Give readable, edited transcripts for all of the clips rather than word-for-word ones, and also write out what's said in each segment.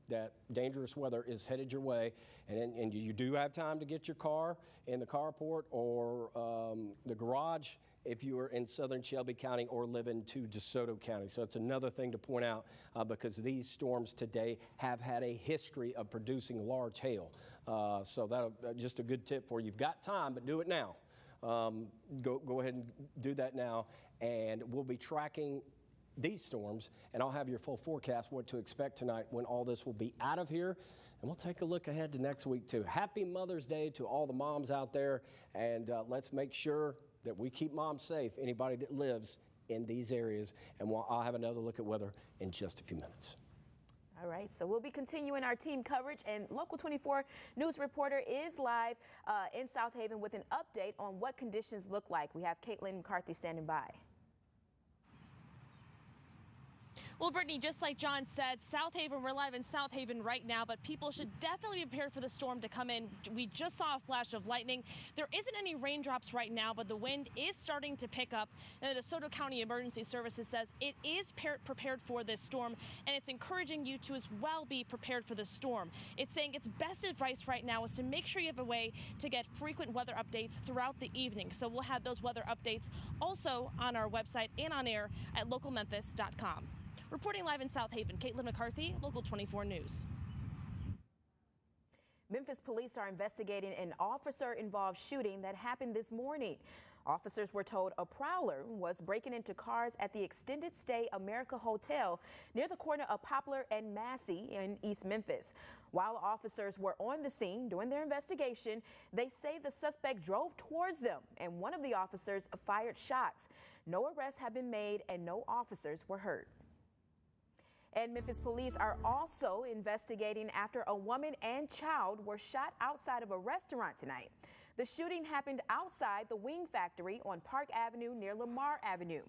that dangerous weather is headed your way, and you do have time to get your car in the carport or the garage if you are in southern Shelby County or live into DeSoto County. So it's another thing to point out because these storms today have had a history of producing large hail. So that's just a good tip for you. You've got time, but do it now. Go ahead and do that now, and we'll be tracking these storms, and I'll have your full forecast, what to expect tonight when all this will be out of here. And we'll take a look ahead to next week, too. Happy Mother's Day to all the moms out there, and let's make sure that we keep moms safe, anybody that lives in these areas. And I'll have another look at weather in just a few minutes. All right, so we'll be continuing our team coverage, and Local 24 news reporter is live in South Haven with an update on what conditions look like. We have Caitlin McCarthy standing by. Well, Brittany, just like John said, South Haven, we're live in South Haven right now, but people should definitely be prepared for the storm to come in. We just saw a flash of lightning. There isn't any raindrops right now, but the wind is starting to pick up. And the DeSoto County Emergency Services says it is prepared for this storm, and it's encouraging you to as well be prepared for the storm. It's saying its best advice right now is to make sure you have a way to get frequent weather updates throughout the evening. So we'll have those weather updates also on our website and on air at localmemphis.com. Reporting live in South Haven, Caitlin McCarthy, Local 24 News. Memphis police are investigating an officer-involved shooting that happened this morning. Officers were told a prowler was breaking into cars at the Extended Stay America Hotel near the corner of Poplar and Massey in East Memphis. While officers were on the scene doing their investigation, they say the suspect drove towards them and one of the officers fired shots. No arrests have been made and no officers were hurt. And Memphis police are also investigating after a woman and child were shot outside of a restaurant tonight. The shooting happened outside the Wing Factory on Park Avenue near Lamar Avenue.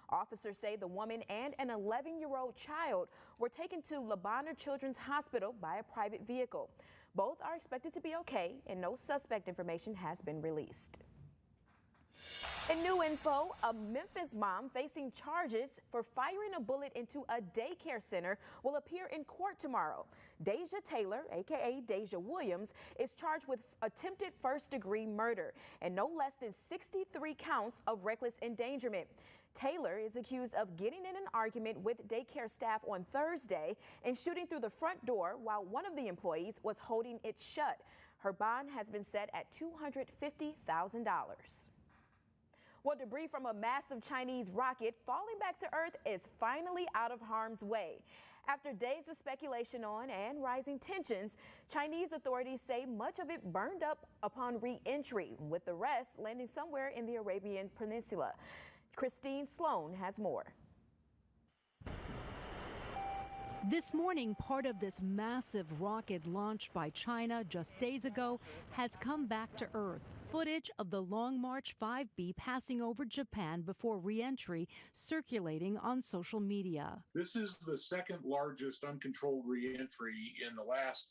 Officers say the woman and an 11-year-old child were taken to Le Bonheur Children's Hospital by a private vehicle. Both are expected to be okay, and no suspect information has been released. In new info, a Memphis mom facing charges for firing a bullet into a daycare center will appear in court tomorrow. Deja Taylor, aka Deja Williams, is charged with attempted first-degree murder and no less than 63 counts of reckless endangerment. Taylor is accused of getting in an argument with daycare staff on Thursday and shooting through the front door while one of the employees was holding it shut. Her bond has been set at $250,000. Well, debris from a massive Chinese rocket falling back to Earth is finally out of harm's way. After days of speculation on and rising tensions, Chinese authorities say much of it burned up upon re-entry, with the rest landing somewhere in the Arabian Peninsula. Christine Sloan has more. This morning, part of this massive rocket launched by China just days ago has come back to Earth. Footage of the Long March 5B passing over Japan before re-entry circulating on social media. This is the second largest uncontrolled re-entry in the last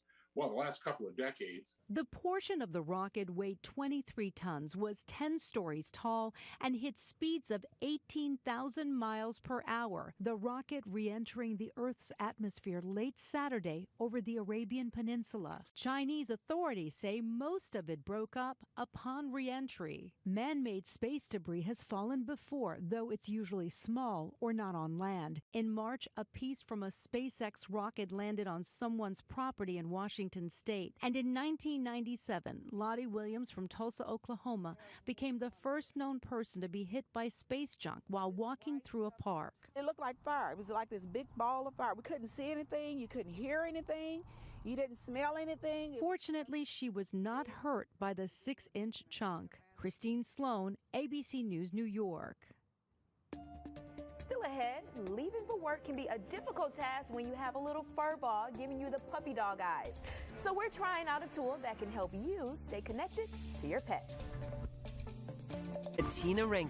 couple of decades. The portion of the rocket weighed 23 tons, was 10 stories tall, and hit speeds of 18,000 miles per hour. The rocket re-entering the Earth's atmosphere late Saturday over the Arabian Peninsula. Chinese authorities say most of it broke up upon re-entry. Man-made space debris has fallen before, though it's usually small or not on land. In March, a piece from a SpaceX rocket landed on someone's property in Washington State. And in 1997, Lottie Williams from Tulsa, Oklahoma, became the first known person to be hit by space junk while walking through a park. It looked like fire. It was like this big ball of fire. We couldn't see anything. You couldn't hear anything. You didn't smell anything. Fortunately, she was not hurt by the 6-inch chunk. Christine Sloan, ABC News, New York. Still ahead, leaving for work can be a difficult task when you have a little fur ball giving you the puppy dog eyes. So we're trying out a tool that can help you stay connected to your pet. Tina Renke